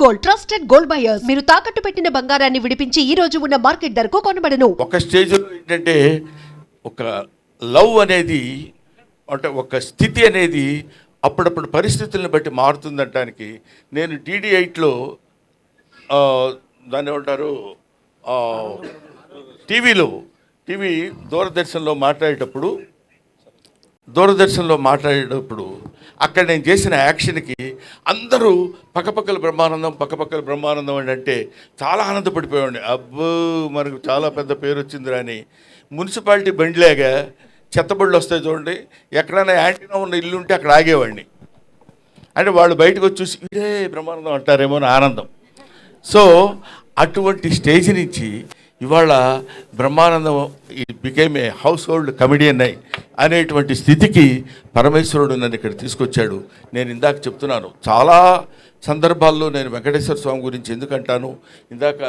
Gold, trusted gold buyers. మీరు తాకట్టు పెట్టిన బంగారాన్ని విడిపించి ఈ రోజు ఉన్న మార్కెట్ ధరకు కొనబడను. ఒక స్టేజ్లో ఏంటంటే ఒక లవ్ అనేది అంటే ఒక స్థితి అనేది అప్పుడప్పుడు పరిస్థితులను బట్టి మారుతుందనడానికి నేను DD8లో దాన్ని ఏమంటారు టీవీ దూరదర్శన్లో మాట్లాడేటప్పుడు అక్కడ నేను చేసిన యాక్షన్కి అందరూ పక్కపక్కల బ్రహ్మానందం అని అంటే చాలా ఆనందపడిపోయాడు. అబ్బో మనకు చాలా పెద్ద పేరు వచ్చిందిరా అని. మున్సిపాలిటీ బండిలాగా చెత్తబళ్ళు వస్తాయి చూడండి, ఎక్కడైనా యాంటీనా ఉన్న ఇల్లు ఉంటే అక్కడ ఆగేవాడిని. అంటే వాళ్ళు బయటకు వచ్చి చూసి ఇదే బ్రహ్మానందం అంటారేమో అని ఆనందం. సో అటువంటి స్టేజ్ నుంచి ఇవాళ Brahmanandam became a house hold comedian అనేటువంటి స్థితికి పరమేశ్వరుడు నన్ను ఇక్కడ తీసుకొచ్చాడు. నేను ఇందాక చెప్తున్నాను, చాలా సందర్భాల్లో నేను వెంకటేశ్వర స్వామి గురించి ఎందుకంటాను, ఇందాక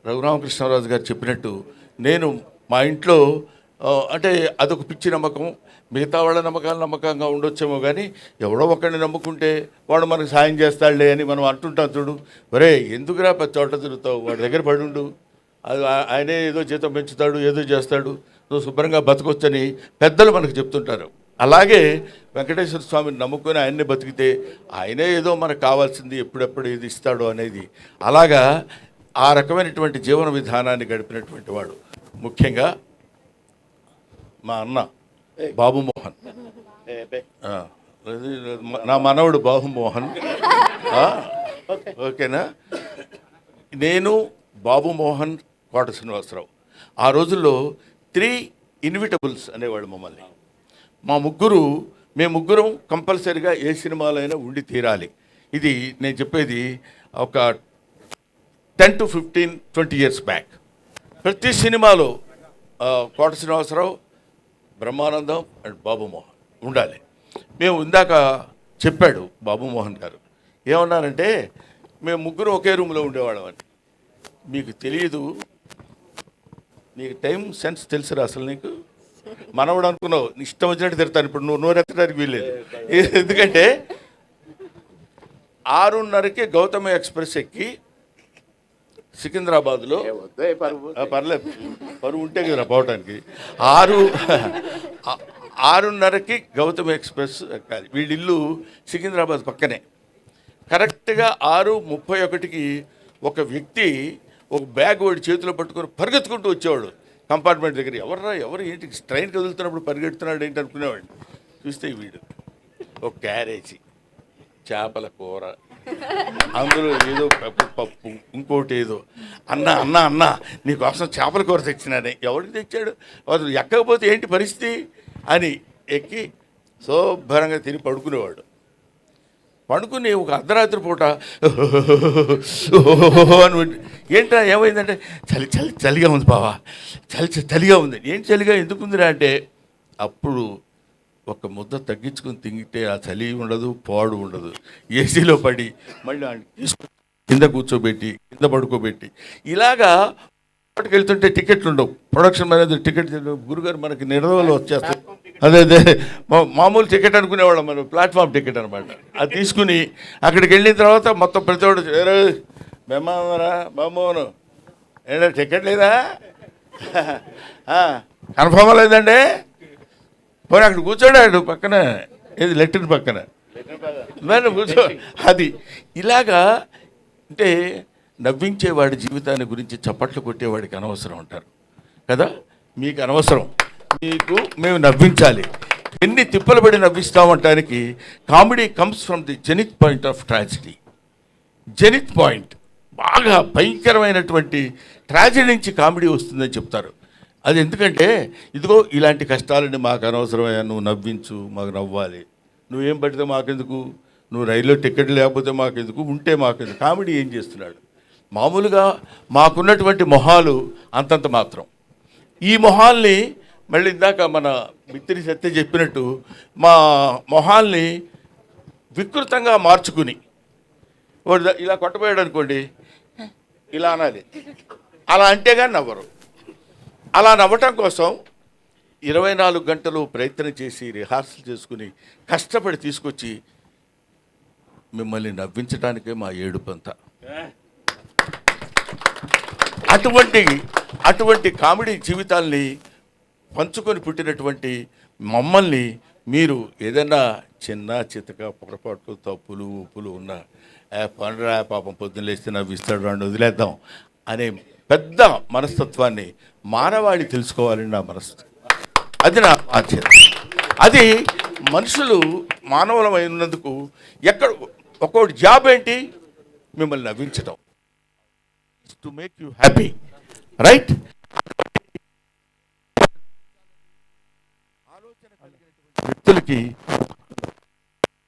రఘురామకృష్ణరాజు గారు చెప్పినట్టు నేను మా ఇంట్లో అంటే అదొక పిచ్చి నమ్మకం. మిగతా వాళ్ళ నమ్మకాలు నమ్మకంగా ఉండొచ్చేమో కానీ ఎవడో ఒకరిని నమ్ముకుంటే వాడు మనకు సాయం చేస్తాడులే అని మనం అంటుంటాం చూడు. ఒరే ఎందుకురా పెద్ద చోట తిరుగుతావు, వాడి దగ్గర పడుండు, అది ఆయనే ఏదో జీతం పెంచుతాడు, ఏదో చేస్తాడు, నువ్వు శుభ్రంగా బతకొచ్చని పెద్దలు మనకు చెప్తుంటారు. అలాగే వెంకటేశ్వర స్వామిని నమ్ముకొని ఆయన్నే బతికితే ఆయనే ఏదో మనకు కావాల్సింది ఎప్పుడెప్పుడు ఏది ఇస్తాడో అనేది, అలాగా ఆ రకమైనటువంటి జీవన విధానాన్ని గడిపినటువంటి వాడు. ముఖ్యంగా మా అన్న బాబుమోహన్, నా మనవడు బాబుమోహన్, ఓకేనా. నేను బాబుమోహన్, కోట శ్రీనివాసరావు ఆ రోజుల్లో 3 ఇన్విటబుల్స్ అనేవాడు మమ్మల్ని. మేము ముగ్గురం కంపల్సరీగా ఏ సినిమాలో అయినా ఉండి తీరాలి. ఇది నేను చెప్పేది ఒక 10 to 15, 20 years బ్యాక్. ప్రతి సినిమాలో కోట శ్రీనివాసరావు, బ్రహ్మానందం అండ్ బాబుమోహన్ ఉండాలి. మేము ఇందాక చెప్పాడు బాబుమోహన్ గారు ఏమన్నారంటే, మేము ముగ్గురు ఒకే రూమ్లో ఉండేవాళ్ళం అని. మీకు తెలియదు, నీకు టైం సెన్స్ తెలుసురా అసలు. నీకు మనవడు అనుకున్నావు, ఇష్టం వచ్చినట్టు తిడతాను. ఇప్పుడు నువ్వు నోరెత్తడానికి వీల్లేదు. ఎందుకంటే 6:30కి గౌతమ ఎక్స్ప్రెస్ ఎక్కి సికింద్రాబాద్లో, పర్లేదు పరువు ఉంటే కదా పోవటానికి, 6:30కి గౌతమ ఎక్స్ప్రెస్ ఎక్కాలి. వీళ్ళిల్లు సికింద్రాబాద్ పక్కనే. కరెక్ట్గా 6:31కి ఒక వ్యక్తి ఒక బ్యాగ్ వాడి చేతిలో పట్టుకొని పరిగెత్తుకుంటూ వచ్చేవాడు కంపార్ట్మెంట్ దగ్గర. ఎవరు ఏంటి ట్రైన్ కదులుతున్నప్పుడు పరిగెడుతున్నాడు ఏంటి అనుకునేవాడిని. చూస్తే వీడు ఒక క్యారేజీ చేపల కూర, అందులో ఏదో పప్పు, ఇంకోటి ఏదో. అన్న నీకోసం చేపల కూర తెచ్చినానే. ఎవరికి తెచ్చాడు, అసలు ఎక్కకపోతే ఏంటి పరిస్థితి అని ఎక్కి శుభ్రంగా తిని పడుకునేవాడు. పడుకుని ఒక అర్ధరాత్రి పూట అని ఏంటా ఏమైందంటే, చలిగా ఉంది బావా, చలిగా ఉంది. ఏంటి చలిగా ఎందుకుందిరా అంటే, అప్పుడు ఒక ముద్ద తగ్గించుకుని తింగితే ఆ చలి ఉండదు, పాడు ఉండదు. ఏసీలో పడి మళ్ళీ కింద కూర్చోబెట్టి కింద పడుకోబెట్టి ఇలాగా వాటికి వెళ్తుంటే టికెట్లు ఉండవు. ప్రొడక్షన్ మేనేజర్ టికెట్ గురుగారు మనకి నిర్ణయంలో వచ్చేస్తాయి. అదే మామూలు టికెట్ అనుకునేవాళ్ళం మనం, ప్లాట్ఫామ్ టికెట్ అనమాట. అది తీసుకుని అక్కడికి వెళ్ళిన తర్వాత మొత్తం ప్రతివాడు బెమ్మారా బామ్మోను ఏంటంటే టికెట్ లేదా, కన్ఫర్మ్ లేదండి, పోనీ అక్కడ కూర్చోడాడు పక్కన, ఏది లెట్రిన్ పక్కన మరి కూర్చో. అది ఇలాగా అంటే నవ్వించేవాడి జీవితాన్ని గురించి చప్పట్లు కొట్టేవాడికి అనవసరం అంటారు కదా. మీకు అనవసరం, మేము నవ్వించాలి. ఎన్ని తిప్పలు పడి నవ్విస్తామంటానికి comedy comes from the zenith point of tragedy. Zenith point బాగా భయంకరమైనటువంటి ట్రాజడీ నుంచి కామెడీ వస్తుందని చెప్తారు. అది ఎందుకంటే ఇదిగో ఇలాంటి కష్టాలని మాకు అనవసరమయ్యా, నువ్వు నవ్వించు, మాకు నవ్వాలి. నువ్వేం పడితే మాకెందుకు, నువ్వు రైల్లో టికెట్ లేకపోతే మాకెందుకు, ఉంటే మాకెందుకు. కామెడీ ఏం చేస్తున్నాడు, మామూలుగా మాకున్నటువంటి మొహాలు అంతంత మాత్రం. ఈ మొహాల్ని మళ్ళీ ఇందాక మన మిత్రి సత్య చెప్పినట్టు మా మొహాల్ని వికృతంగా మార్చుకుని, వాడు ఇలా కొట్టబోయాడు అనుకోండి, ఇలా అనాలి, అలా అంటే కానీ నవ్వరు. అలా నవ్వటం కోసం 24 గంటలు ప్రయత్నం చేసి రిహార్సల్ చేసుకుని కష్టపడి తీసుకొచ్చి మిమ్మల్ని నవ్వించడానికే మా ఏడుపంతా. అటువంటి కామెడీ జీవితాల్ని పంచుకొని పుట్టినటువంటి మమ్మల్ని మీరు ఏదైనా చిన్న చితక పొరపాట్లు తప్పులు ఉప్పులు ఉన్నా పండురా పాపం పొద్దున్న లేస్తే నవ్విస్తాడు అని వదిలేద్దాం అనే పెద్ద మనస్తత్వాన్ని మానవాళి తెలుసుకోవాలని నా మనస్తత్వం. అది నా బాధ్యత. అది మనుషులు మానవులమైనందుకు ఎక్కడ ఒక్కొక్కటి జాబ్ ఏంటి, మిమ్మల్ని నవ్వించడం, to make you happy, right? ఆలోచన కలిగినటువంటి వ్యక్తులకి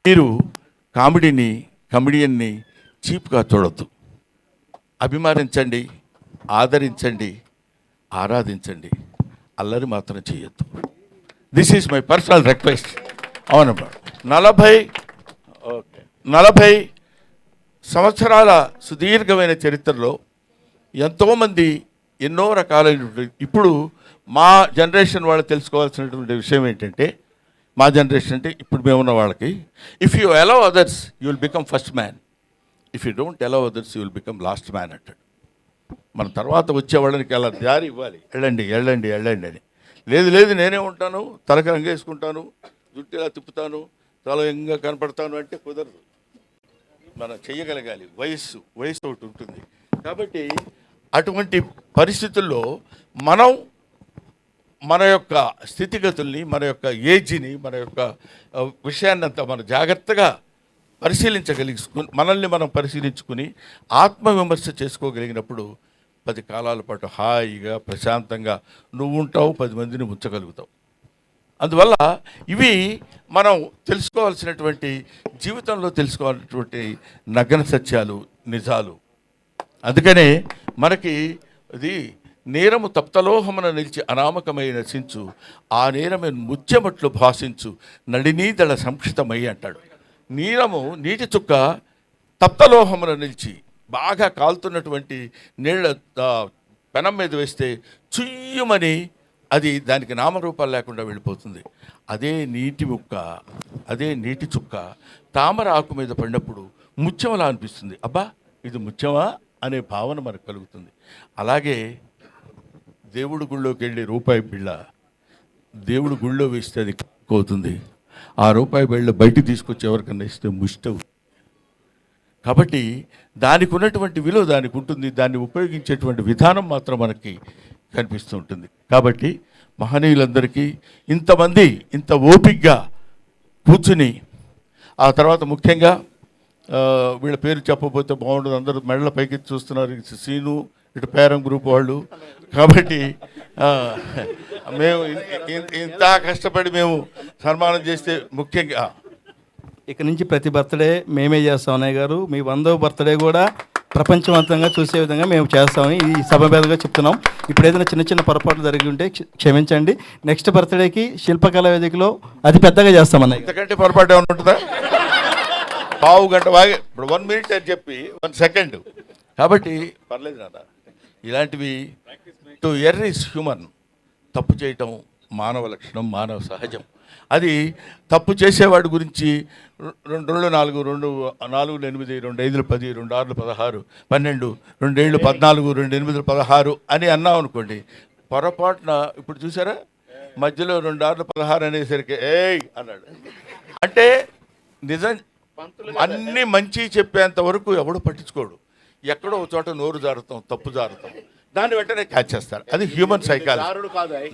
మీరు కమెడియన్ని చీప్గా చూడొద్దు. అభిమానించండి, ఆదరించండి, ఆరాధించండి, అల్లరి మాత్రం చేయొద్దు. This is my personal request. అవునమ్మా. 40 సంవత్సరాల సుదీర్ఘమైన చరిత్రలో ఎంతోమంది ఎన్నో రకాలైనటువంటి, ఇప్పుడు మా జనరేషన్ వాళ్ళు తెలుసుకోవాల్సినటువంటి విషయం ఏంటంటే, మా జనరేషన్ అంటే ఇప్పుడు మేమున్న వాళ్ళకి, if you allow others you will become first man, if you don't allow others you will become last man అంటాడు. మన తర్వాత వచ్చే వాళ్ళకి అలా దారి ఇవ్వాలి, వెళ్ళండి వెళ్ళండి వెళ్ళండి అని. లేదు నేనే ఉంటాను, తలకి రంగేసుకుంటాను, జుట్టు ఇలా తిప్పుతాను, చాలా యంగా కనపడతాను అంటే కుదరదు. మనం చెయ్యగలగాలి. వయస్సు ఒకటి ఉంటుంది. కాబట్టి అటువంటి పరిస్థితుల్లో మనం మన యొక్క స్థితిగతుల్ని, మన యొక్క ఏజ్ని, మన యొక్క విషయాన్నంతా మనం జాగ్రత్తగా మనల్ని మనం పరిశీలించుకుని ఆత్మవిమర్శ చేసుకోగలిగినప్పుడు 10 కాలాల పాటు హాయిగా ప్రశాంతంగా నువ్వు ఉంటావు, 10 మందిని ఉంచగలుగుతావు. అందువల్ల ఇవి మనం తెలుసుకోవాల్సినటువంటి, జీవితంలో తెలుసుకోవాల్సినటువంటి నగ్న సత్యాలు, నిజాలు. అందుకనే మనకి ఇది నేరము తప్తలోహమున నిలిచి అనామకమై నశించు, ఆ నేరమే ముత్యమట్లు భాషించు, నడినీదళ సంక్షితమై అంటాడు. నీటి చుక్క తప్తలోహమున నిలిచి బాగా కాలుతున్నటువంటి నీళ్ళ పెనం మీద వేస్తే చుయ్యమని అది దానికి నామరూపాలు లేకుండా వెళ్ళిపోతుంది. అదే నీటి చుక్క తామర ఆకు మీద పడినప్పుడు ముత్యమలా అనిపిస్తుంది. అబ్బా ఇది ముత్యమా అనే భావన మనకు కలుగుతుంది. అలాగే దేవుడి గుళ్ళోకి వెళ్ళి రూపాయి బిళ్ళ దేవుడి గుళ్ళో వేస్తే అది అవుతుంది. ఆ రూపాయి బిళ్ళ బయటికి తీసుకొచ్చి ఎవరికన్నా ఇస్తే ముష్టవు. కాబట్టి దానికి ఉన్నటువంటి విలువ దానికి ఉంటుంది. దాన్ని ఉపయోగించేటువంటి విధానం మాత్రం మనకి కనిపిస్తూ ఉంటుంది. కాబట్టి మహనీయులందరికీ ఇంతమంది ఇంత ఓపికగా కూర్చుని, ఆ తర్వాత ముఖ్యంగా వీళ్ళ పేరు చెప్పబోతే బాగుండదు, అందరూ మెడల పైకి చూస్తున్నారు, సీను ఇటు పేరం గ్రూప్ వాళ్ళు. కాబట్టి మేము ఇంత కష్టపడి మేము సన్మానం చేస్తే ముఖ్యంగా ఇక నుంచి ప్రతి బర్త్డే మేమే చేస్తాం అన్నయ్య గారు. మీ 100వ బర్త్డే కూడా ప్రపంచవంతంగా చూసే విధంగా మేము చేస్తామని ఈ సభ మీదుగా చెప్తున్నాం. ఇప్పుడు ఏదైనా చిన్న పొరపాట్లు జరిగి ఉంటే క్షమించండి. నెక్స్ట్ బర్త్డేకి శిల్పకళా వేదికలో అతి పెద్దగా చేస్తాం అన్నయ్య. ఇంతకంటే పొరపాటు ఏమైనా ఉంటుందా? పావు గంట బాగా, ఇప్పుడు 1 మినిట్ అని చెప్పి 1 సెకండ్. కాబట్టి పర్లేదు నాన్న. ఇలాంటివి టు ఎర్ర్ ఈజ్ హ్యూమన్. తప్పు చేయటం మానవ లక్షణం, మానవ సహజం. అది తప్పు చేసేవాడి గురించి 2 4 2 4 8 2 5 10 2 6 16 12 2 7 14 2 8 16 అని అన్నాం అనుకోండి, పొరపాటున ఇప్పుడు చూసారా మధ్యలో 2 6 16 అనేసరికి ఏయ్ అన్నాడు అంటే నిజం. అన్నీ మంచి చెప్పేంత వరకు ఎవడు పట్టించుకోడు. ఎక్కడో ఒక చోట నోరు జారుతాం, తప్పు జారుతాం, దాన్ని వెంటనే క్యాచ్ చేస్తారు. అది హ్యూమన్ సైకాలజీ.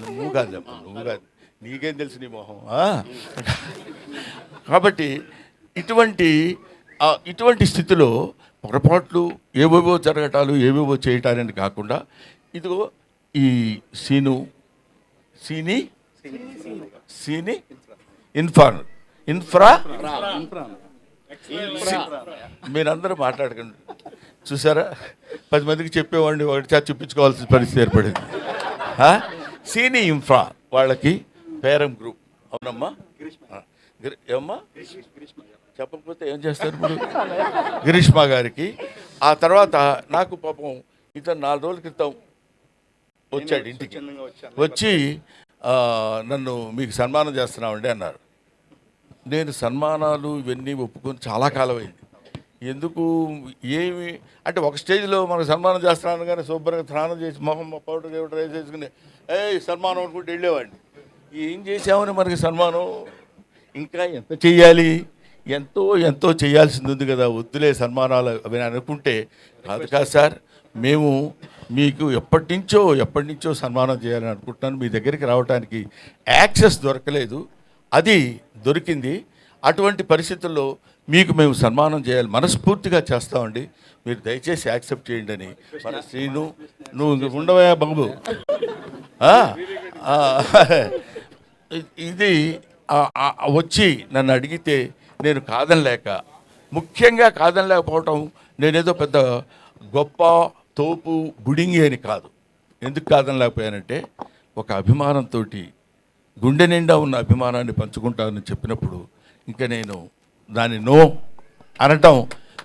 నువ్వు కాదు, నీకేం తెలుసు నీ మొహం. కాబట్టి ఇటువంటి స్థితిలో పొరపాట్లు ఏవేవో జరగటాలు, ఏవేవో చేయటాలని కాకుండా, ఇదిగో ఈ సీని ఇన్ఫ్రా మీరందరూ మాట్లాడకండి. చూసారా, 10 మందికి చెప్పేవాడిని ఒకటి చేత చూపించుకోవాల్సిన పరిస్థితి ఏర్పడింది. సీని ఇన్ఫ్రా వాళ్ళకి పేరం గ్రూప్. అవునమ్మా, ఏమమ్మా చెప్పకపోతే ఏం చేస్తారు ఇప్పుడు? గిరీష్మా గారికి. ఆ తర్వాత నాకు పాపం ఇతను 4 రోజుల క్రితం వచ్చాడు ఇంటికి. వచ్చి నన్ను మీకు సన్మానం చేస్తున్నామండి అన్నారు. నేను సన్మానాలు ఇవన్నీ ఒప్పుకొని చాలా కాలం అయింది. ఎందుకు ఏమి అంటే ఒక స్టేజ్లో మనకు సన్మానం చేస్తున్నాను కానీ శుభ్రంగా స్నానం చేసి మొహం పౌడర్ గౌడర్ వేసేసుకుని సన్మానం అనుకుంటూ వెళ్ళేవాడిని. ఏం చేసామని మనకి సన్మానం? ఇంకా ఎంత చెయ్యాలి? ఎంతో ఎంతో చేయాల్సింది ఉంది కదా, వద్దులే సన్మానాలు అవి అనుకుంటే కాదు సార్, మేము మీకు ఎప్పటి నుంచో సన్మానం చేయాలని అనుకుంటున్నాను. మీ దగ్గరికి రావడానికి యాక్సెస్ దొరకలేదు, అది దొరికింది. అటువంటి పరిస్థితుల్లో మీకు మేము సన్మానం చేయాలి, మనస్ఫూర్తిగా చేస్తామండి, మీరు దయచేసి యాక్సెప్ట్ చేయండి అని. మన శ్రీను, నువ్వు ఉండవా బాబు, ఇది వచ్చి నన్ను అడిగితే నేను ముఖ్యంగా కాదనలేకపోవటం నేనేదో పెద్ద గొప్ప తోపు బుడింగి అని కాదు. ఎందుకు కాదనలేకపోయానంటే ఒక అభిమానంతో, గుండె నిండా ఉన్న అభిమానాన్ని పంచుకుంటానని చెప్పినప్పుడు ఇంకా నేను దాన్ని నో అనటం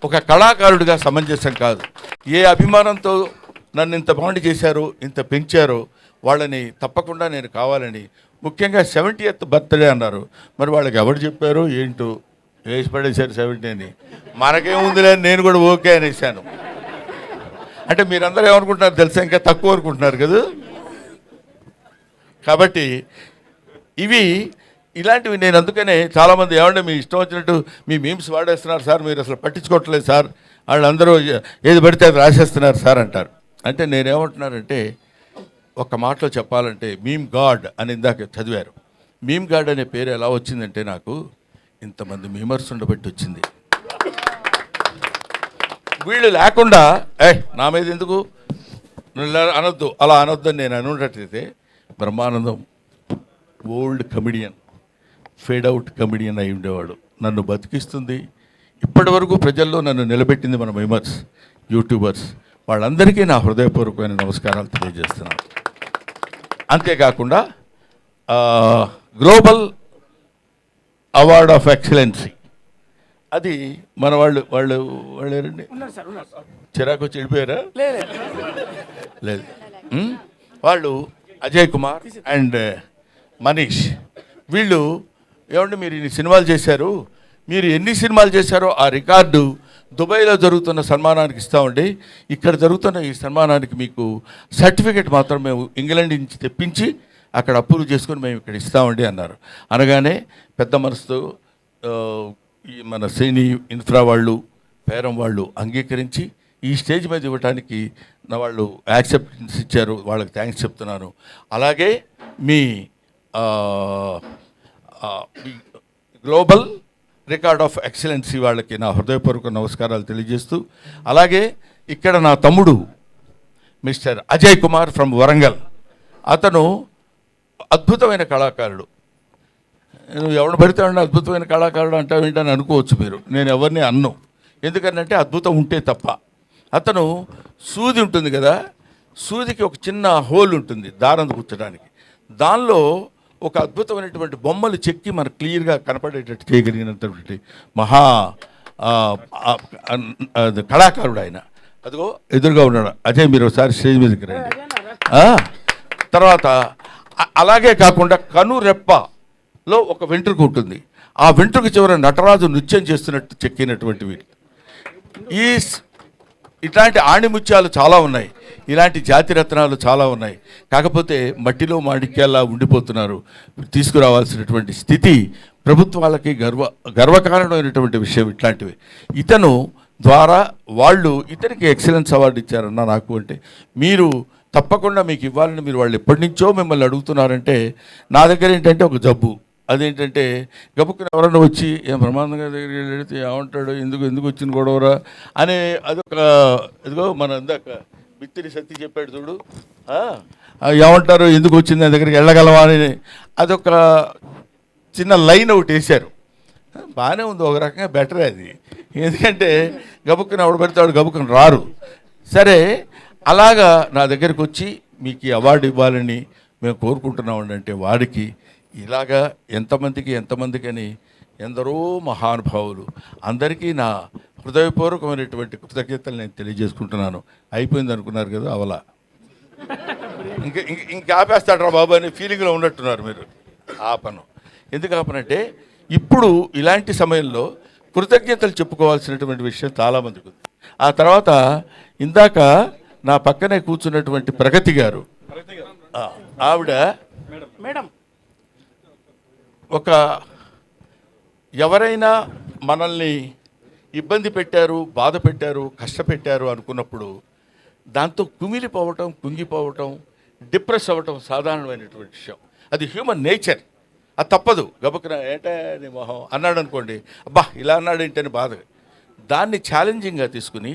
ఒక కళాకారుడిగా సమంజసం కాదు. ఏ అభిమానంతో నన్ను ఇంత బాండ్ చేశారో, ఇంత పెంచారో వాళ్ళని తప్పకుండా నేను కావాలని. ముఖ్యంగా 70th బర్త్డే అన్నారు, మరి వాళ్ళకి ఎవరు చెప్పారో ఏంటో వేసి పడేశారు 70 అని. మనకేముందిలే అని నేను కూడా ఓకే అనేసాను. అంటే మీరందరూ ఏమనుకుంటున్నారు తెలుసా, ఇంకా తక్కువ అనుకుంటున్నారు కదా. కాబట్టి ఇలాంటివి నేను అందుకనే చాలామంది ఏమంటే మీ ఇష్టం వచ్చినట్టు మీ మీమ్స్ వాడేస్తున్నారు సార్, మీరు అసలు పట్టించుకోవట్లేదు సార్, వాళ్ళందరూ ఏది పడితే అది రాసేస్తున్నారు సార్ అంటారు. అంటే నేనేమంటున్నానంటే ఒక మాటలో చెప్పాలంటే మీమ్ గాడ్ అని ఇందాక చదివారు. మీమ్ గాడ్ అనే పేరు ఎలా వచ్చిందంటే నాకు ఇంతమంది మీమర్స్ ఉండబట్టి వచ్చింది. వీళ్ళు లేకుండా నా మీద ఎందుకు అనొద్దు, అలా అనొద్దు అని నేను అనున్నట్టయితే Brahmanandam old comedian, fade out comedian అయి ఉండేవాడు. నన్ను బతికిస్తుంది, ఇప్పటి వరకు ప్రజల్లో నన్ను నిలబెట్టింది మన మీమర్స్, యూట్యూబర్స్, వాళ్ళందరికీ నా హృదయపూర్వకమైన నమస్కారాలు తెలియజేస్తున్నాను. అంతేకాకుండా గ్లోబల్ అవార్డ్ ఆఫ్ ఎక్సలెన్సీ అది మన వాళ్ళు ఎవరండి, చిరాకు వచ్చి వెళ్ళిపోయారా? లేదు, వాళ్ళు అజయ్ కుమార్ అండ్ మనీష్, వీళ్ళు ఏమంటే మీరు ఇన్ని సినిమాలు చేశారు, మీరు ఎన్ని సినిమాలు చేశారో ఆ రికార్డు దుబాయ్లో జరుగుతున్న సన్మానానికి ఇస్తామండి, ఇక్కడ జరుగుతున్న ఈ సన్మానానికి మీకు సర్టిఫికెట్ మాత్రం మేము ఇంగ్లాండ్ నుంచి తెప్పించి అక్కడ అప్రూవ్ చేసుకొని మేము ఇక్కడ ఇస్తామండి అన్నారు. అనగానే పెద్ద మనసుతో మన సైని ఇన్ఫ్రా వాళ్ళు, పేరం వాళ్ళు అంగీకరించి ఈ స్టేజ్ మీద ఇవ్వడానికి నా వాళ్ళు యాక్సెప్టెన్స్ ఇచ్చారు, వాళ్ళకి థ్యాంక్స్ చెప్తున్నాను. అలాగే మీ గ్లోబల్ రికార్డ్ ఆఫ్ ఎక్సలెన్సీ వాళ్ళకి నా హృదయపూర్వక నమస్కారాలు తెలియజేస్తూ, అలాగే ఇక్కడ నా తమ్ముడు మిస్టర్ అజయ్ కుమార్ ఫ్రమ్ వరంగల్, అతను అద్భుతమైన కళాకారుడు. నువ్వు ఎవరిని పడితే అద్భుతమైన కళాకారుడు అంటావు ఏంటని అనుకోవచ్చు మీరు, నేను ఎవరిని అన్ను, ఎందుకంటే అద్భుతం ఉంటే తప్ప. అతను సూది ఉంటుంది కదా, సూదికి ఒక చిన్న హోల్ ఉంటుంది దారం కూర్చడానికి, దానిలో ఒక అద్భుతమైనటువంటి బొమ్మలు చెక్కి మనకు క్లియర్గా కనపడేటట్టు చేయగలిగినటువంటి మహా కళాకారుడు ఆయన. అదిగో ఎదురుగా ఉన్నాడు అజయ్, మీరు ఒకసారి స్టేజ్ మీదకి రండి. తర్వాత అలాగే కాకుండా కనురెప్పలో ఒక వెంట్రుక ఉంటుంది, ఆ వెంట్రుక చివర నటరాజు నృత్యం చేస్తున్నట్టు చెక్కినటువంటి వీళ్ళు. ఇట్లాంటి ఆణిముత్యాలు చాలా ఉన్నాయి, ఇలాంటి జాతి రత్నాలు చాలా ఉన్నాయి. కాకపోతే మట్టిలో మాణిక్యాల్లా ఉండిపోతున్నారు. తీసుకురావాల్సినటువంటి స్థితి ప్రభుత్వాలకి గర్వకారణమైనటువంటి విషయం ఇట్లాంటివి. ఇతను ద్వారా వాళ్ళు ఇతనికి ఎక్సలెన్స్ అవార్డు ఇచ్చారన్న నాకు. అంటే మీరు తప్పకుండా మీకు ఇవ్వాలని మీరు వాళ్ళు ఎప్పటి నుంచో మిమ్మల్ని అడుగుతున్నారంటే, నా దగ్గర ఏంటంటే ఒక జబ్బు, అదేంటంటే గబుక్కుని ఎవరన్నా వచ్చి ఏం ప్రమాదంగా దగ్గర వెళితే ఏమంటాడు, ఎందుకు వచ్చిన గొడవరా అనే అదొక, ఇదిగో మన ఇందాక బిత్తిరి సత్తి చెప్పాడు చూడు, ఏమంటారు ఎందుకు వచ్చింది నా దగ్గరికి వెళ్ళగలవా అని అదొక చిన్న లైన్ ఒకటి వేశారు. బాగానే ఉంది, ఒక రకంగా బెటరే అది, ఎందుకంటే గబుక్కుని ఎవడు పెడతాడు, గబుక్కుని రారు. సరే, అలాగా నా దగ్గరికి వచ్చి మీకు ఈ అవార్డు ఇవ్వాలని మేము కోరుకుంటున్నామండి అంటే వాడికి ఇలాగా ఎంతమందికి అని ఎందరో మహానుభావులు అందరికీ నా హృదయపూర్వకమైనటువంటి కృతజ్ఞతలు నేను తెలియజేసుకుంటున్నాను. అయిపోయింది అనుకున్నారు కదా, అవలా ఇంకా ఆపేస్తాడు రా బాబు అనే ఫీలింగ్లో ఉన్నట్టున్నారు మీరు. ఆపను. ఎందుకు ఆపనంటే ఇప్పుడు ఇలాంటి సమయంలో కృతజ్ఞతలు చెప్పుకోవాల్సినటువంటి విషయం చాలామందికి ఉంది. ఆ తర్వాత ఇందాక నా పక్కనే కూర్చున్నటువంటి ప్రగతి గారు, ఆవిడ మేడం ఒక ఎవరైనా మనల్ని ఇబ్బంది పెట్టారు, బాధ పెట్టారు, కష్టపెట్టారు అనుకున్నప్పుడు దాంతో కుమిలిపోవటం, కుంగిపోవటం, డిప్రెస్ అవ్వటం సాధారణమైనటువంటి విషయం. అది హ్యూమన్ నేచర్, అది తప్పదు. గబుక్కున ఏంటే నీ మొహం అన్నాడు అనుకోండి, అబ్బా ఇలా అన్నాడు ఏంటని బాధ. దాన్ని ఛాలెంజింగ్గా తీసుకుని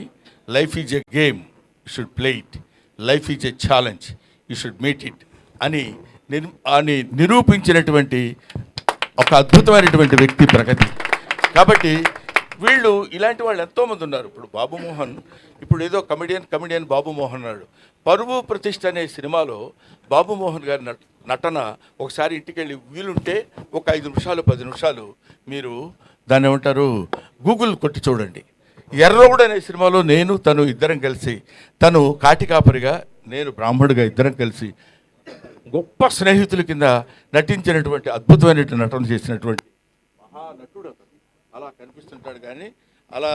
life is a game, you should play it, life is a challenge, you should meet it అని నిరూపించినటువంటి ఒక అద్భుతమైనటువంటి వ్యక్తి ప్రగతి. కాబట్టి వీళ్ళు ఇలాంటి వాళ్ళు ఎంతోమంది ఉన్నారు. ఇప్పుడు బాబుమోహన్, ఇప్పుడు ఏదో కమెడియన్ బాబుమోహన్ అన్నాడు. పరువు ప్రతిష్ఠ అనే సినిమాలో బాబుమోహన్ గారి నటన ఒకసారి ఇంటికి వెళ్ళి వీలుంటే ఒక 5 నిమిషాలు 10 నిమిషాలు మీరు దాన్ని ఏమంటారు గూగుల్ కొట్టి చూడండి. ఎర్రగొండ అనే సినిమాలో నేను తను ఇద్దరం కలిసి, తను కాటికాపరిగా నేను బ్రాహ్మణుడిగా ఇద్దరం కలిసి గొప్ప స్నేహితుల కింద నటించినటువంటి అద్భుతమైనటువంటి నటన చేసినటువంటి మహానటుడు. అలా కనిపిస్తుంటాడు కానీ అలా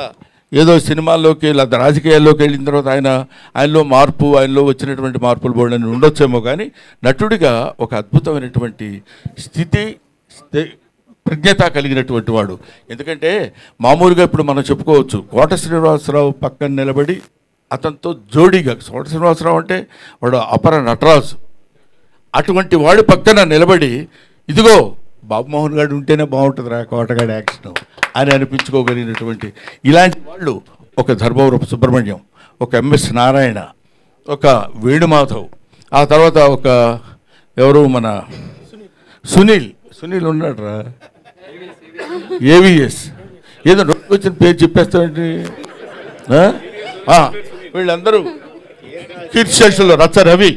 ఏదో సినిమాల్లోకి లేదా రాజకీయాల్లోకి వెళ్ళిన తర్వాత ఆయనలో వచ్చినటువంటి మార్పులు బోర్డని ఉండొచ్చేమో కానీ నటుడిగా ఒక అద్భుతమైనటువంటి స్థితి ప్రజ్ఞత కలిగినటువంటి వాడు. ఎందుకంటే మామూలుగా ఇప్పుడు మనం చెప్పుకోవచ్చు, కోట శ్రీనివాసరావు పక్కన నిలబడి అతనితో జోడీగా, కోట శ్రీనివాసరావు అంటే వాడు అపర నటరాజు, అటువంటి వాడి పక్కన నిలబడి ఇదిగో బాబుమోహన్ గారు ఉంటేనే బాగుంటుందిరా కోటగాడి యాక్షన్ అని అనిపించుకోగలిగినటువంటి ఇలాంటి వాళ్ళు ఒక ధర్మవరపు సుబ్రహ్మణ్యం, ఒక ఎంఎస్ నారాయణ, ఒక వేణుమాధవ్, ఆ తర్వాత ఒక ఎవరు మన సునీల్ ఉన్నాడురా, ఏవిఎస్, ఏదో వచ్చిన పేరు చెప్పేస్తామండి. వీళ్ళందరూ కీర్తిశేషులు రచ్చ రవి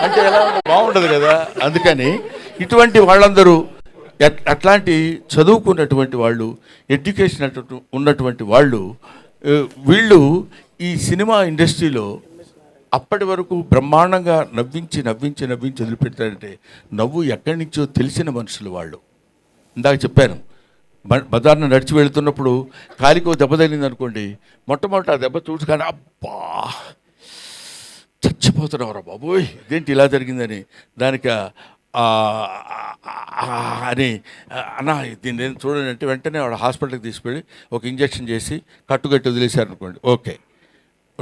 అంటే ఎలా బాగుండదు కదా. అందుకని ఇటువంటి వాళ్ళందరూ అట్లాంటి చదువుకున్నటువంటి వాళ్ళు, ఎడ్యుకేషన్ ఉన్నటువంటి వాళ్ళు, వీళ్ళు ఈ సినిమా ఇండస్ట్రీలో అప్పటి వరకు బ్రహ్మాండంగా నవ్వించి వదిలిపెడతారంటే నవ్వు ఎక్కడి నుంచో తెలిసిన మనుషులు వాళ్ళు. ఇందాక చెప్పాను, బజార్ను నడిచి వెళుతున్నప్పుడు కాలికో దెబ్బ తగిలింది అనుకోండి, మొట్టమొదటి ఆ దెబ్బ చూసుకొని అబ్బా చచ్చిపోతున్నావురా బాబోయ్ ఇదేంటి ఇలా జరిగిందని, దానికి అని అన్న దీన్ని నేను చూడండి అంటే వెంటనే వాడు హాస్పిటల్కి తీసుకెళ్ళి ఒక ఇంజక్షన్ చేసి కట్టుకట్టి వదిలేశారు అనుకోండి, ఓకే.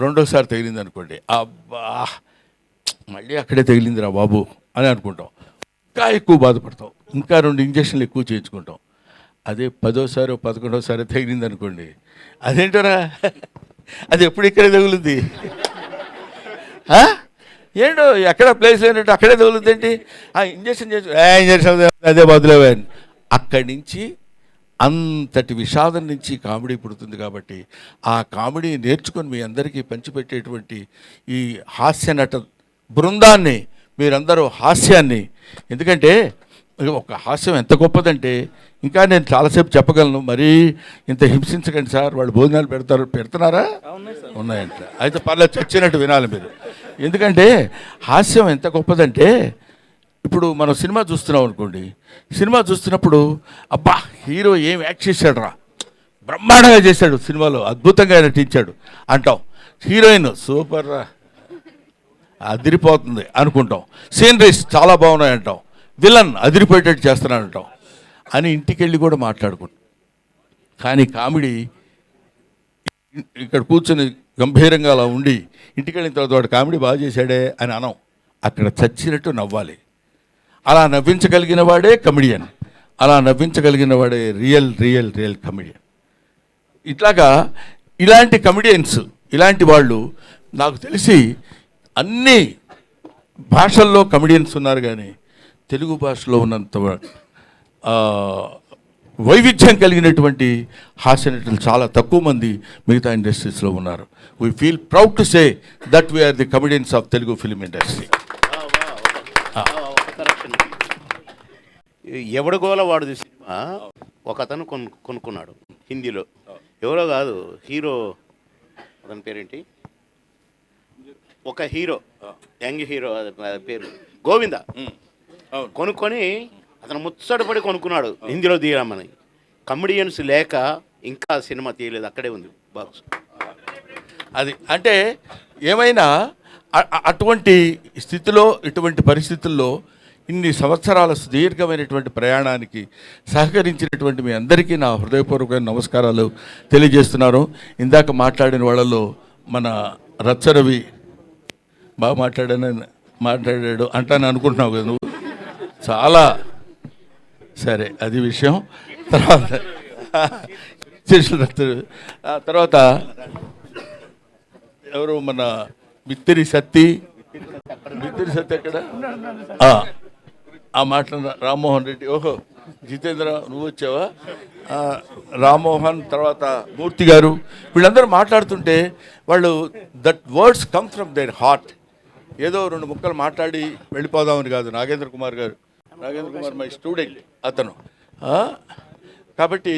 రెండోసారి తగిలింది అనుకోండి, అబ్బా మళ్ళీ అక్కడే తగిలిందిరా బాబు అని అనుకుంటాం, ఇంకా ఎక్కువ బాధపడతాం, ఇంకా 2 ఇంజక్షన్లు ఎక్కువ చేయించుకుంటాం. అదే 10వ 11వ తగిలింది అనుకోండి, అదేంటరా అది ఎప్పుడు ఇక్కడే తగులుద్ది, ఏంటో ఎక్కడ ప్లేస్ లేనట్టు అక్కడే తగులుద్ది ఏంటి, ఇంజక్షన్ అదే బదులేవే. అక్కడి నుంచి అంతటి విషాదం నుంచి కామెడీ పుడుతుంది. కాబట్టి ఆ కామెడీ నేర్చుకొని మీ అందరికీ పంచిపెట్టేటువంటి ఈ హాస్య నట బృందాన్ని, మీరందరూ హాస్యాన్ని, ఎందుకంటే ఒక హాస్యం ఎంత గొప్పదంటే ఇంకా నేను చాలాసేపు చెప్పగలను, మరీ ఇంత హింసించకండి సార్, వాళ్ళు భోజనాలు పెడుతున్నారా ఉన్నాయంట, అయితే పర్లేదు చచ్చినట్టు వినాలి మీరు. ఎందుకంటే హాస్యం ఎంత గొప్పదంటే, ఇప్పుడు మనం సినిమా చూస్తున్నాం అనుకోండి, సినిమా చూస్తున్నప్పుడు అబ్బా హీరో ఏం యాక్ట్ చేశాడు రా, బ్రహ్మాండంగా చేశాడు, సినిమాలో అద్భుతంగా నటించాడు అంటాం, హీరోయిన్ సూపర్ రా అదిరిపోతుంది అనుకుంటాం, సీనరీస్ చాలా బాగున్నాయి అంటాం, విలన్ అదిరిపోయేటట్టు చేస్తున్నాడు అంటాం అని ఇంటికి వెళ్ళి కూడా మాట్లాడుకుంటాం. కానీ కామెడీ ఇక్కడ కూర్చొని గంభీరంగా అలా ఉండి ఇంటికి వెళ్ళిన తర్వాత వాడు కామెడీ బాగా చేశాడే అని అనం, అక్కడ చచ్చినట్టు నవ్వాలి. అలా నవ్వించగలిగిన వాడే కమెడియన్, అలా నవ్వించగలిగిన వాడే రియల్ కమెడియన్. ఇట్లాగా ఇలాంటి కమెడియన్స్, ఇలాంటి వాళ్ళు నాకు తెలిసి అన్ని భాషల్లో కమెడియన్స్ ఉన్నారు, కానీ తెలుగు భాషలో ఉన్నంత వైవిధ్యం కలిగినటువంటి హాస్య నటులు చాలా తక్కువ మంది మిగతా ఇండస్ట్రీస్లో ఉన్నారు. We feel proud to say that we're the comedians of Telugu film industry. ఎవడగోల వాడుది సినిమా ఒక అతను కొనుక్కున్నాడు హిందీలో, ఎవరో కాదు హీరో, అతని పేరేంటి, ఒక హీరో యంగ్ హీరో పేరు గోవింద, కొనుక్కొని అతను ముచ్చటపడి కొనుక్కున్నాడు హిందీలో తీయమని. కమెడియన్స్ లేక ఇంకా సినిమా తీయలేదు, అక్కడే ఉంది బాక్స్. అది అంటే ఏమైనా అటువంటి స్థితిలో, ఇటువంటి పరిస్థితుల్లో ఇన్ని సంవత్సరాల సుదీర్ఘమైనటువంటి ప్రయాణానికి సహకరించినటువంటి మీ అందరికీ నా హృదయపూర్వకమైన నమస్కారాలు తెలియజేస్తున్నాను. ఇందాక మాట్లాడిన వాళ్ళలో మన రచ్చరవి బాగా మాట్లాడాడు అంటాను అనుకుంటున్నావు కదా నువ్వు, చాలా సరే అది విషయం. తర్వాత ఎవరు మన మిత్తిరి సత్తి ఎక్కడ ఆ మాటలు రామ్మోహన్ రెడ్డి, ఓహో జితేంద్ర నువ్వు వచ్చావా, రామ్మోహన్, తర్వాత మూర్తి గారు, వీళ్ళందరూ మాట్లాడుతుంటే వాళ్ళు that words come from their heart. ఏదో రెండు ముక్కలు మాట్లాడి వెళ్ళిపోదామని కాదు. నాగేంద్ర కుమార్ మై స్టూడెంట్ అతను. కాబట్టి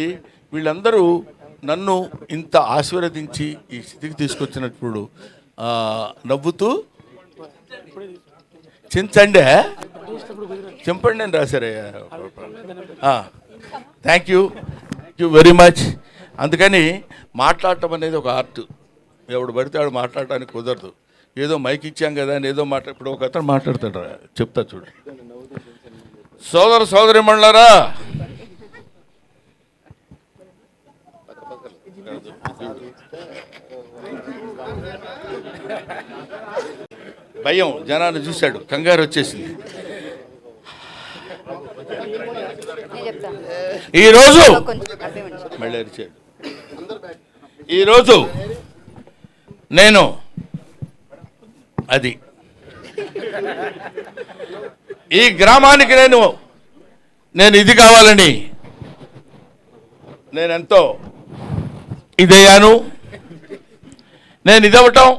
వీళ్ళందరూ నన్ను ఇంత ఆశీర్వదించి ఈ స్థితికి తీసుకొచ్చినప్పుడు నవ్వుతూ చింపండి అని రాశారయ్యా. Thank you very much. అందుకని మాట్లాడటం అనేది ఒక ఆర్ట్. ఎవడు పడితే వాడు మాట్లాడటానికి కుదరదు. ఏదో మైక్ ఇచ్చాం కదా అని ఏదో ఇప్పుడు ఒక అతను మాట్లాడతాడు, చెప్తా చూడు. సోదరిమణులారా, భయం జనాన్ని చూశాడు, కంగారు వచ్చేసింది. ఈరోజు నేను అది ఈ గ్రామానికి నేను ఇది కావాలని నేనెంతో ఇదయ్యాను. నేను ఇదవటం,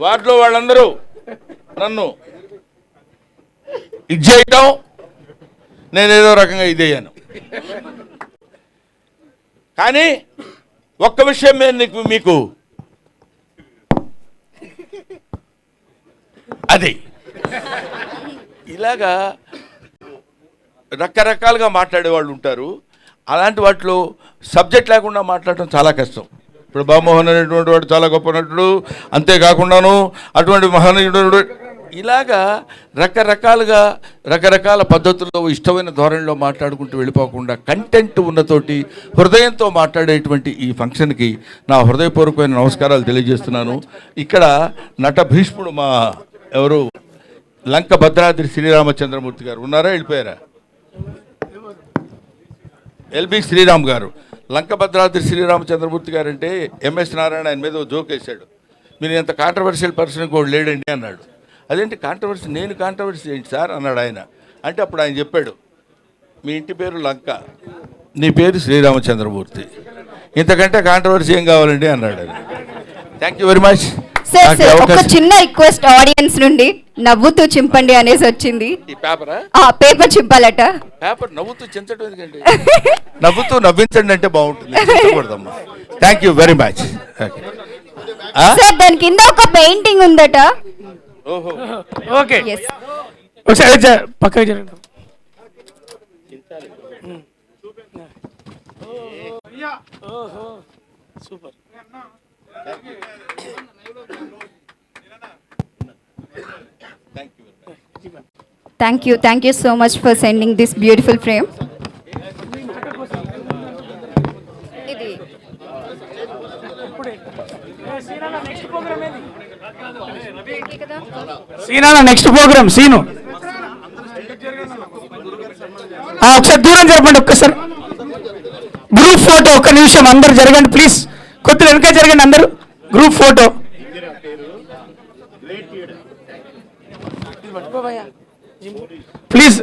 వాటిలో వాళ్ళందరూ నన్ను ఇది చేయటం, నేనేదో రకంగా ఇదయ్యాను. కానీ ఒక్క విషయం మీకు అది ఇలాగా రకరకాలుగా మాట్లాడేవాళ్ళు ఉంటారు. అలాంటి వాటిలో సబ్జెక్ట్ లేకుండా మాట్లాడటం చాలా కష్టం. ఇప్పుడు బామోహన్ అనేటువంటి వాడు చాలా గొప్ప నటుడు, అంతేకాకుండాను అటువంటి మహనీయుడు, ఇలాగా రకరకాల పద్ధతుల్లో ఇష్టమైన ధోరణిలో మాట్లాడుకుంటూ వెళ్ళిపోకుండా కంటెంట్ ఉన్నతోటి హృదయంతో మాట్లాడేటువంటి ఈ ఫంక్షన్కి నా హృదయపూర్వకమైన నమస్కారాలు తెలియజేస్తున్నాను. ఇక్కడ నట భీష్ముడు మా ఎవరు లంక భద్రాద్రి శ్రీరామచంద్రమూర్తి గారు ఉన్నారా, వెళ్ళిపోయారా? ఎల్బి శ్రీరామ్ గారు. లంక భద్రాద్రి శ్రీరామచంద్రమూర్తి గారు అంటే ఎంఎస్ నారాయణ ఆయన మీద జోక్ వేశాడు, మీరు ఎంత కాంట్రవర్షియల్ పర్సన్ కూడా లేడండి అన్నాడు. అదేంటి కాంట్రవర్సీ, నేను కాంట్రవర్సీ ఏంటి సార్ అన్నాడు ఆయన. అంటే అప్పుడు ఆయన చెప్పాడు, మీ ఇంటి పేరు లంక, నీ పేరు శ్రీరామచంద్రమూర్తి, ఇంతకంటే కాంట్రవర్సీ ఏం కావాలండి అన్నాడు. Thank you very much. Sir ఒక చిన్న రిక్వెస్ట్ ఆడియన్స్ నుండి, నవ్వుతూ చింపండి అనేసి వచ్చింది. ఈ పేపరా? పేపర్ చింపాలట. పేపర్ నవ్వుతూ చించడం ఎందుకండి, నవ్వుతూ నవ్వించండి అంటే బాగుంటుంది. Thank you very much. Sir దాని కింద ఒక పెయింటింగ్ ఉందట. ఓహో ఓకే, ఒకసారి పక్కకి జరగండి. Super. Thank you so much for sending this beautiful frame. సీనా నెక్స్ట్ ప్రోగ్రామ్ సీను ఒకసారి దూరం జరపండి, ఒక్కసారి గ్రూప్ ఫోటో. ఒక్క నిమిషం అందరు జరగండి ప్లీజ్, కొద్దిగా వెనక జరగండి అందరూ. Group photo please.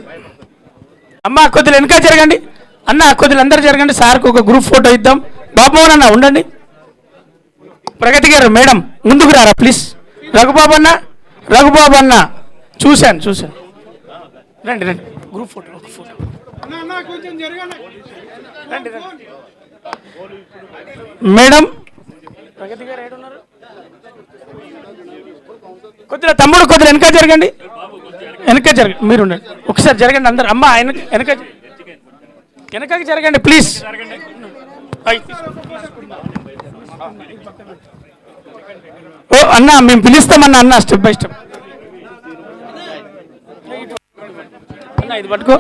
అమ్మ కొద్దిగా వెనక జరగండి, అన్న కొద్దిగా అందరు జరగండి. సార్కి ఒక గ్రూప్ ఫోటో ఇద్దాం. బాబుమోహన్ అన్న ఉండండి, ప్రగతి గారు మేడం ముందుకు రారా ప్లీజ్. రఘుబాబు అన్న చూశాను. రండి గ్రూప్ ఫోటో, ఒక ఫోటో. మేడం ప్రగతి గారు ఏడున్నారు? కొద్దిగా తమ్ముడు కొద్దిగా వెనక జరగండి, మీరు ఉండండి. ఒకసారి జరగండి అందరు. అమ్మ ఆయన వెనక వెనకకి జరగండి ప్లీజ్. ఓ అన్న మేము పిలుస్తామన్నా అన్న స్టెప్ బై స్టెప్. అన్న ఇది పట్టుకో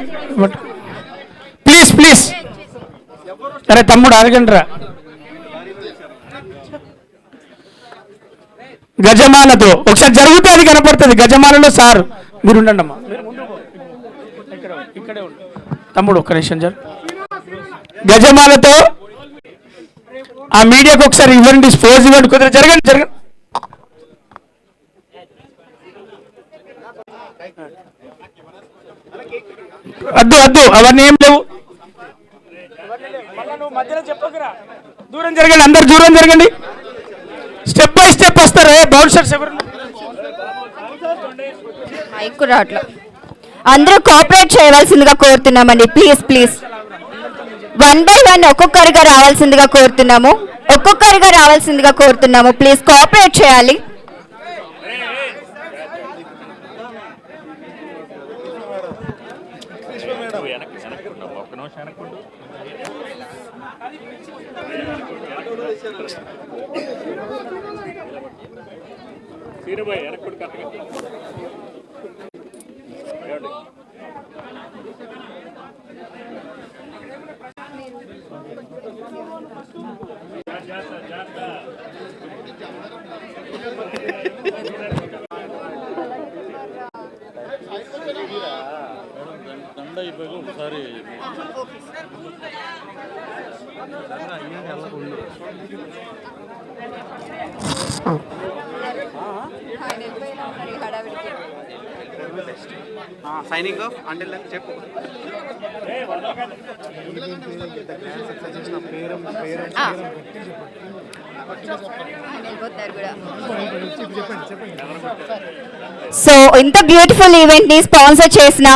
ప్లీజ్ ప్లీజ్. అరే తమ్ముడు అడగండి రా. గజమాలతో ఒకసారి జరిగితే అది కనపడుతుంది. గజమాలలో సార్ మీరు ఉండండి అమ్మా. ఇక్కడే ఉండు తమ్ముడు, ఒక్క నిమిషం జరు. గజమాలతో ఆ మీడియాకు ఒకసారి ఇవ్వండి, స్పోజ్ ఇవ్వండి, కుదిరి జరగండి జరగండి. వద్దు వద్దు అవన్నీ ఏం లేవు. మధ్యలో చెప్పకురా, దూరం జరగండి, అందరు దూరం జరగండి. స్టెప్ బై స్టెప్ వస్తారు. బౌన్సర్స్ ఎవరు? మైక్ రావట్లేదు. అందరూ కోఆపరేట్ చేయవలసిందిగా కోరుతున్నామండి. ప్లీజ్ ప్లీజ్ 1 by 1 ఒక్కొక్కరిగా రావాల్సిందిగా కోరుతున్నాము. ప్లీజ్ కోఆపరేట్ చేయాలి. సైనింగ్ ఆఫ్ అంటిల్ చెప్పు. సో ఇంత బ్యూటిఫుల్ ఈవెంట్ ని స్పాన్సర్ చేసిన